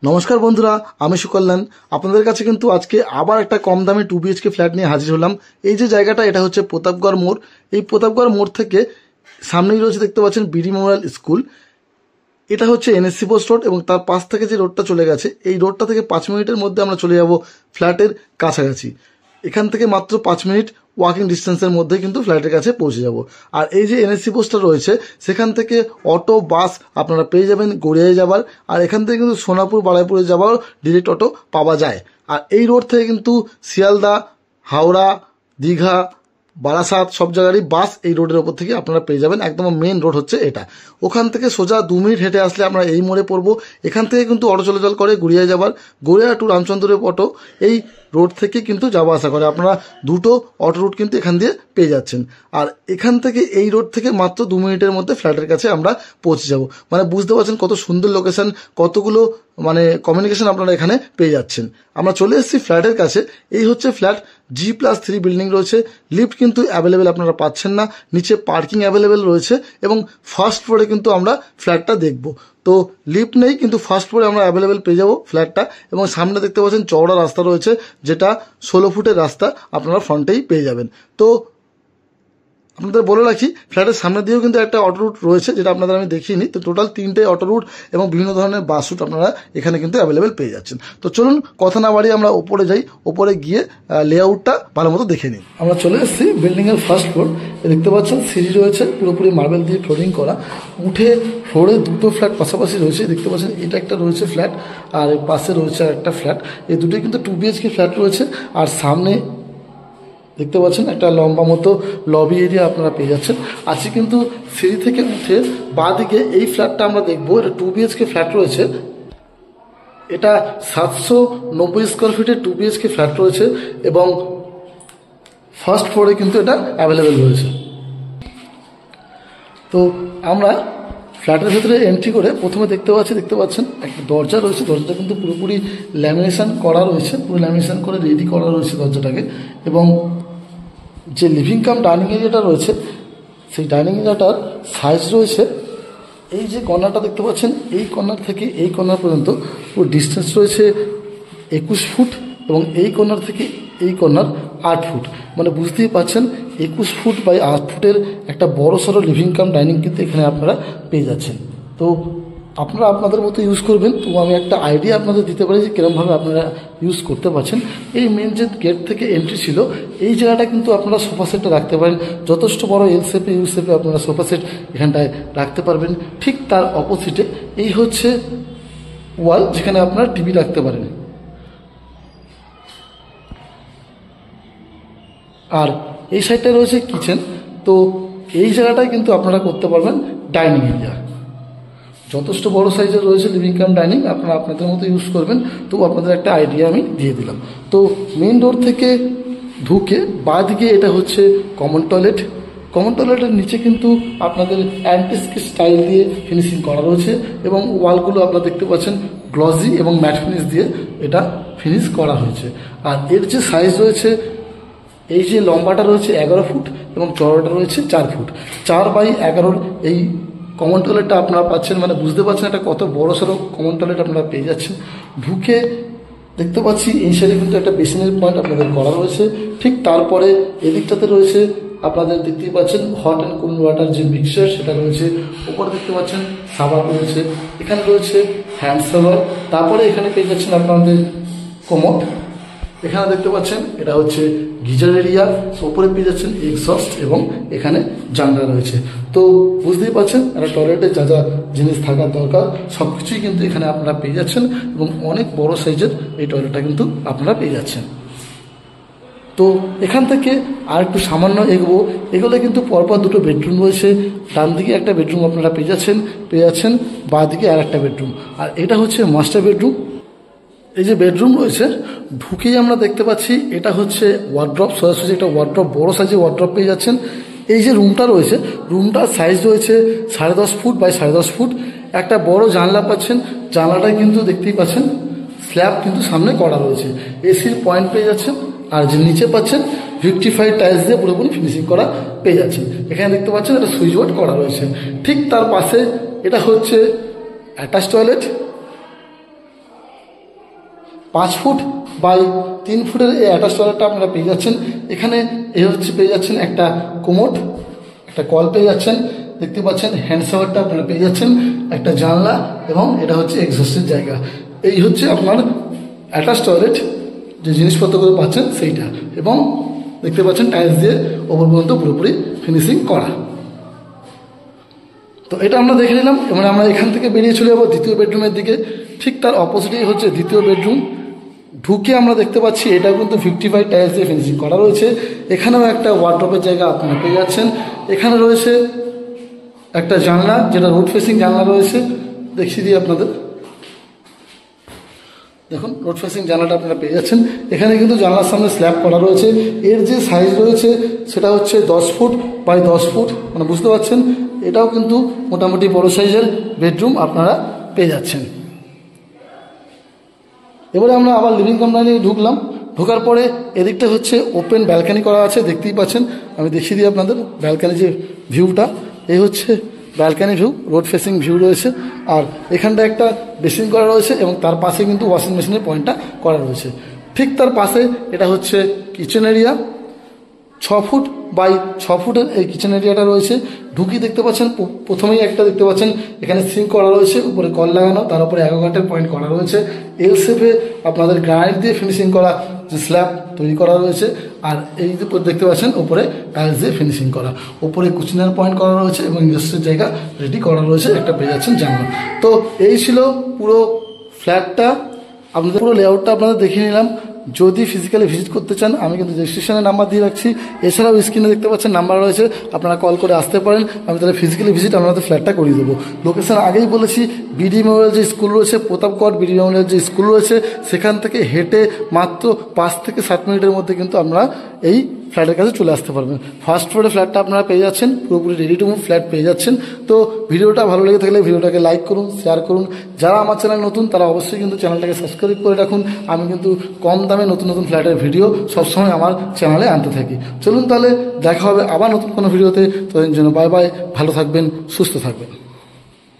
নমস্কার বন্ধুরা, আমি সুকল্যাণ। আপনাদের কাছে কিন্তু আজকে আবার একটা কম দামে 2 BHK ফ্ল্যাট নিয়ে হাজির হলাম। এই যে জায়গাটা, এটা হচ্ছে প্রতাপগড় মোড়। এই প্রতাপগড় মোড় থেকে সামনেই রয়েছে, দেখতে পাচ্ছেন, বিডি মেমোরিয়াল স্কুল। এটা হচ্ছে NSC পোস্ট রোড এবং তার পাশ থেকে যে রোডটা চলে গেছে, এই রোডটা থেকে 5 মিনিটের মধ্যে আমরা চলে যাব ফ্ল্যাটের কাছাকাছি। এখান থেকে মাত্র 5 মিনিট ওয়াকিং ডিস্টেন্সের মধ্যে কিন্তু ফ্ল্যাটের কাছে পৌঁছে যাব। আর এই যে NSC পোস্টটা রয়েছে, সেখান থেকে অটো, বাস আপনারা পেয়ে যাবেন গড়িয়ায় যাবার। আর এখান থেকে কিন্তু সোনাপুর, বারুইপুরে যাওয়ার ডিরেক্ট অটো পাওয়া যায়। আর এই রোড থেকে কিন্তু শিয়ালদা, হাওড়া, দীঘা, বারাসাত সব জায়গারই বাস এই রোডের ওপর থেকে আপনারা পেয়ে যাবেন। একদম মেন রোড হচ্ছে এটা। ওখান থেকে সোজা 2 মিনিট হেঁটে আসলে আমরা এই মোড়ে পড়বো। এখান থেকে কিন্তু অটো চলাচল করে গড়িয়ায় যাবার, গড়িয়া টু রামচন্দ্রের অটো এই রোড থেকে কিন্তু যাওয়া আসা করে। আপনারা দুটো অটো রুট কিন্তু এখান দিয়ে পেয়ে যাচ্ছেন। আর এখান থেকে এই রোড থেকে মাত্র 2 মিনিটের মধ্যে ফ্ল্যাটের কাছে আমরা পৌঁছে যাব। মানে বুঝতে পারছেন কত সুন্দর লোকেশন, কতগুলো কমিউনিকেশন আপনারা এখানে পেয়ে যাচ্ছেন। আমরা চলে এসেছি ফ্ল্যাটের কাছে। এই হচ্ছে ফ্ল্যাট, G+3 বিল্ডিং রয়েছে। লিফট কিন্তু অ্যাভেলেবেল আপনারা পাচ্ছেন না, নিচে পার্কিং অ্যাভেলেবেল রয়েছে এবং ফার্স্ট ফ্লোরে কিন্তু আমরা ফ্ল্যাটটা দেখব। তো লিফট নেই, কিন্তু ফার্স্ট ফ্লোরে আমরা অ্যাভেলেবেল পেয়ে যাবো ফ্ল্যাটটা। এবং সামনে দেখতে পাচ্ছেন চওড়া রাস্তা রয়েছে, যেটা 16 ফুটের রাস্তা আপনারা ফ্রন্টেই পেয়ে যাবেন। তো আপনাদের বলে রাখি, ফ্ল্যাটের সামনে দিয়েও কিন্তু একটা অটো রুট রয়েছে, যেটা আপনাদের আমি দেখিয়ে নিই। তো টোটাল 3টে অটো রুট এবং বিভিন্ন ধরনের বাস রুট আপনারা এখানে কিন্তু অ্যাভেলেবেল পেয়ে যাচ্ছেন। তো চলুন কথা না বাড়িয়ে আমরা ওপরে যাই, ওপরে গিয়ে লেআউটটা ভালো মতো দেখে নিই। আমরা চলে এসেছি বিল্ডিংয়ের ফার্স্ট ফ্লোর। দেখতে পাচ্ছেন সিঁড়ি রয়েছে, পুরোপুরি মার্বেল দিয়ে ফ্লোরিং করা। উঠে ফ্লোরে দুটো ফ্ল্যাট পাশাপাশি রয়েছে। দেখতে পাচ্ছেন এটা একটা রয়েছে ফ্ল্যাট, আর পাশে রয়েছে একটা ফ্ল্যাট। এই দুটোই কিন্তু 2 BHK ফ্ল্যাট রয়েছে। আর সামনে দেখতে পাচ্ছেন একটা লম্বা মতো লবি এরিয়া আপনারা পেয়ে যাচ্ছেন। আজকে কিন্তু সিঁড়ি থেকে উঠে বাঁ দিকে এই ফ্ল্যাটটা আমরা দেখবো। এটা 2 BHK ফ্ল্যাট রয়েছে। এটা 790 স্কোয়ার ফিটের 2 BHK ফ্ল্যাট রয়েছে এবং ফার্স্ট ফ্লোরে কিন্তু এটা অ্যাভেলেবেল রয়েছে। তো আমরা ফ্ল্যাটের ভেতরে এন্ট্রি করে প্রথমে দেখতে পাচ্ছেন একটা দরজা রয়েছে। দরজাটা কিন্তু পুরোপুরি ল্যামিনেশন করা রয়েছে, পুরো ল্যামিনেশন করে রেডি করা রয়েছে দরজাটাকে। এবং যে লিভিং কাম ডাইনিং এরিয়াটা রয়েছে, সেই ডাইনিং এরিয়াটার সাইজ রয়েছে, এই যে কর্নারটা দেখতে পাচ্ছেন, এই কর্নার থেকে এই কর্নার পর্যন্ত পুরো ডিস্টেন্স রয়েছে 21 ফুট এবং এই কর্নার থেকে এই কর্নার 8 ফুট। মানে বুঝতেই পাচ্ছেন 21 ফুট বাই 8 ফুটের একটা বড় সড়ো লিভিং কাম ডাইনিং কিন্তু এখানে আপনারা পেয়ে যাচ্ছেন। তো আপনারা আপনাদের মতো ইউজ করবেন। তো আমি একটা আইডিয়া আপনাদের দিতে পারি যে কীরকমভাবে আপনারা ইউজ করতে পারছেন। এই মেন যে গেট থেকে এন্ট্রি ছিল, এই জায়গাটা কিন্তু আপনারা সোফা সেটটা রাখতে পারেন। যথেষ্ট বড় এল শেপে, ইউ শেপে আপনারা সোফা সেট এখানটায় রাখতে পারবেন। ঠিক তার অপোজিটে এই হচ্ছে ওয়াল, যেখানে আপনারা টিভি রাখতে পারেন। আর এই সাইডটা রয়েছে কিচেন। তো এই জায়গাটায় কিন্তু আপনারা করতে পারবেন ডাইনিং এরিয়া। যথেষ্ট বড় সাইজের রয়েছে লিভিং কাম ডাইনিং, আপনারা আপনাদের মতো ইউজ করবেন। তো আপনাদের একটা আইডিয়া আমি দিয়ে দিলাম। তো মেন ডোর থেকে ঢুকে বাঁ দিকে এটা হচ্ছে কমন টয়লেট। কমন টয়লেটের নিচে কিন্তু আপনাদের অ্যান্টিক স্টাইল দিয়ে ফিনিশিং করা রয়েছে এবং ওয়ালগুলো আপনারা দেখতে পাচ্ছেন গ্লসি এবং ম্যাট ফিনিশ দিয়ে এটা ফিনিশ করা হয়েছে। আর এর যে সাইজ রয়েছে, এই যে লম্বাটা রয়েছে 11 ফুট এবং চওড়াটা রয়েছে 4 ফুট। 4x11 এই কমন টয়লেটটা আপনারা পাচ্ছেন। মানে বুঝতে পারছেন এটা কত বড় সড়ো কমন টয়লেট আপনারা পেয়ে যাচ্ছেন। ঢুকে দেখতে পাচ্ছি এই সাইডে কিন্তু একটা বেসিনের পয়েন্ট আপনাদের করা রয়েছে। ঠিক তারপরে এদিকটাতে রয়েছে আপনাদের দেখতেই পাচ্ছেন হট অ্যান্ড কোল্ড ওয়াটার যে মিক্সচার, সেটা রয়েছে। উপরে দেখতে পাচ্ছেন সাবান রয়েছে, এখানে রয়েছে হ্যান্ড শাওয়ার। তারপরে এখানে পেয়ে যাচ্ছেন আপনাদের কোমোড। এখানে দেখতে পাচ্ছেন এটা হচ্ছে গিজার এরিয়া। ওপরে পেয়ে যাচ্ছেন এক্সস্ট এবং এখানে জানলা রয়েছে। তো বুঝতেই পারছেন একটা টয়লেটে যা যা জিনিস থাকার দরকার সব কিছুই কিন্তু এখানে আপনারা পেয়ে যাচ্ছেন এবং অনেক বড় সাইজের এই টয়লেটটা কিন্তু আপনারা পেয়ে যাচ্ছেন। তো এখান থেকে আর একটু সামান্য এগোলে কিন্তু পরপর দুটো বেডরুম রয়েছে। ডান দিকে একটা বেডরুম আপনারা পেয়ে যাচ্ছেন, বাঁ দিকে আর একটা বেডরুম। আর এটা হচ্ছে মাস্টার বেডরুম। এই যে বেডরুম রয়েছে, ঢুকেই আমরা দেখতে পাচ্ছি এটা হচ্ছে ওয়ার্ড্রপ। সোজাসুজি একটা ওয়ার্ড্রপ, বড় সাইজের ওয়ার্ড্রপ পেয়ে যাচ্ছেন। এই যে রুমটা রয়েছে, রুমটার সাইজ রয়েছে 10.5 ফুট বাই 10.5 ফুট। একটা বড় জানলা পাচ্ছেন, জানলাটায় কিন্তু দেখতেই পাচ্ছেন স্ল্যাব কিন্তু সামনে করা রয়েছে। এসির পয়েন্ট পেয়ে যাচ্ছেন। আর যে নিচে পাচ্ছেন ভিক্টিফাইড টাইলস দিয়ে পুরোপুরি ফিনিশিং করা পেয়ে যাচ্ছেন। এখানে দেখতে পাচ্ছেন একটা সুইচ বোর্ড করা রয়েছে। ঠিক তার পাশে এটা হচ্ছে অ্যাটাচ টয়লেট। 5 ফুট বাই 3 ফুটের এই অ্যাটাচ টয়লেটটা আপনারা পেয়ে যাচ্ছেন। এখানে পেয়ে যাচ্ছেন একটা কোমোড, একটা কল পেয়ে যাচ্ছেন, দেখতে পাচ্ছেন হ্যান্ড শাওয়ারটা আপনারা পেয়ে যাচ্ছেন, একটা জানলা এবং এটা হচ্ছে এক্সস্টের জায়গা। এই হচ্ছে আপনার অ্যাটাচ টয়লেট, যে জিনিসপত্রগুলো পাচ্ছেন সেইটা, এবং দেখতে পাচ্ছেন টাইলস দিয়ে ওপর পর্যন্ত পুরোপুরি ফিনিশিং করা। তো এটা আমরা দেখে নিলাম। এবার আমরা এখান থেকে বেরিয়ে চলে যাবো দ্বিতীয় বেডরুমের দিকে। ঠিক তার অপোজিটেই হচ্ছে দ্বিতীয় বেডরুম। ঢুকে আমরা দেখতে পাচ্ছি এটা কিন্তু 55 টাইলস দিয়ে ফিনিশিং করা রয়েছে। এখানেও একটা ওয়ার্ড্রপের জায়গা আপনারা পেয়ে যাচ্ছেন। এখানে রয়েছে একটা জানলা, যেটা রোড ফেসিং জানলা রয়েছে, দেখিয়ে দিই আপনাদের। দেখুন রোড ফেসিং জানলাটা আপনারা পেয়ে যাচ্ছেন। এখানে কিন্তু জানলার সামনে স্ল্যাব করা রয়েছে। এর যে সাইজ রয়েছে সেটা হচ্ছে 10 ফুট বাই 10 ফুট, মানে বুঝতে পারছেন এটাও কিন্তু মোটামুটি বড় সাইজের বেডরুম আপনারা পেয়ে যাচ্ছেন। এবারে আমরা আবার লিভিং কামরা নিয়ে ঢুকলাম। ঢোকার পরে এদিকটা হচ্ছে ওপেন ব্যালকানি করা আছে, দেখতেই পাচ্ছেন। আমি দেখিয়ে দিই আপনাদের ব্যালকানি যে ভিউটা, এই হচ্ছে balcony view, road facing view রয়েছে। আর এখানটা একটা বেসিন করা রয়েছে এবং তার পাশে কিন্তু ওয়াশিং মেশিনের পয়েন্টটা করা রয়েছে। ঠিক তার পাশে এটা হচ্ছে কিচেন এরিয়া, 6 ফুট বাই 6 ফুটের এই কিচেন এরিয়াটা রয়েছে। ঢুকি দেখতে পাচ্ছেন প্রথমেই একটা দেখতে পাচ্ছেন এখানে সিঙ্ক করা রয়েছে, উপরে কল লাগানো, তার উপরে অ্যাকোয়াগার্ডের পয়েন্ট করা রয়েছে। এল শেপে আপনাদের গ্রানাইট দিয়ে ফিনিশিং করা যে স্ল্যাব তৈরি করা রয়েছে। আর এই যে দেখতে পাচ্ছেন উপরে টাইলস দিয়ে ফিনিশিং করা, উপরে কুচিনার পয়েন্ট করা রয়েছে এবং ইন্ডাস্ট্রির জায়গা রেডি করা রয়েছে, একটা পেয়ে যাচ্ছেন জানলা। তো এই ছিল পুরো ফ্ল্যাটটা, আপনাদের পুরো লেআউটটা আপনাদের দেখিয়ে নিলাম। যদি ফিজিক্যালি ভিজিট করতে চান আমি কিন্তু ডেসক্রিপশনে নাম্বার দিয়ে রাখছি, এছাড়াও স্ক্রিনে দেখতে পাচ্ছেন নাম্বার রয়েছে, আপনারা কল করে আসতে পারেন। আমি তাহলে ফিজিক্যালি ভিজিট আপনাদের ফ্ল্যাটটা করিয়ে দেবো। লোকেশন আগেই বলেছি, বিডি মেমোরিয়াল যে স্কুল রয়েছে, প্রতাপগড় বিডি মেমোরিয়াল যে স্কুল রয়েছে, সেখান থেকে হেঁটে মাত্র 5 থেকে 7 মিনিটের মধ্যে কিন্তু আমরা এই ফ্ল্যাটের কাছে চলে আসতে পারবেন। ফার্স্ট ফ্লোরে ফ্ল্যাটটা আপনারা পেয়ে যাচ্ছেন, পুরোপুরি রেডি টু মুভ ফ্ল্যাট পেয়ে যাচ্ছেন। তো ভিডিওটা ভালো লেগে থাকলে ভিডিওটাকে লাইক করুন, শেয়ার করুন। যারা আমার চ্যানেল নতুন তারা অবশ্যই কিন্তু চ্যানেলটাকে সাবস্ক্রাইব করে রাখুন। আমি কিন্তু কম দামে নতুন নতুন ফ্ল্যাটের ভিডিও সবসময় আমার চ্যানেলে আনতে থাকি। চলুন তাহলে দেখা হবে আবার নতুন কোনো ভিডিওতে। ততদিন জন্য বাই বাই, ভালো থাকবেন, সুস্থ থাকবেন।